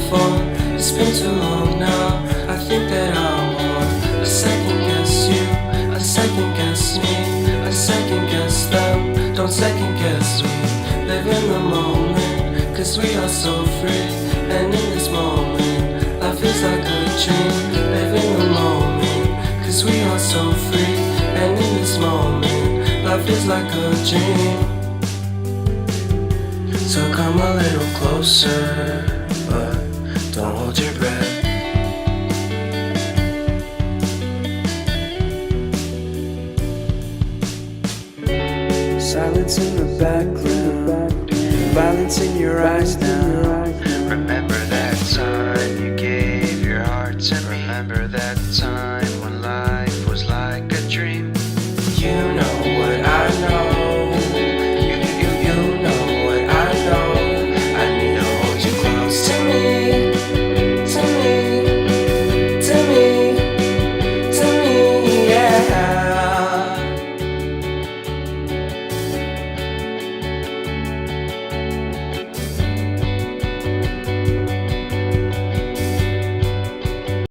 phone. It's been too long now, I think that I'm on. I second guess you, I second guess me, I second guess them. Don't second guess me. Live in the moment, cause we are so free. And in this moment, life is like a dream. Live in the moment, cause we are so free. And in this moment, life is like a dream. So come a little closer, but don't hold your breath. Silence in the background, violence in your eyes now.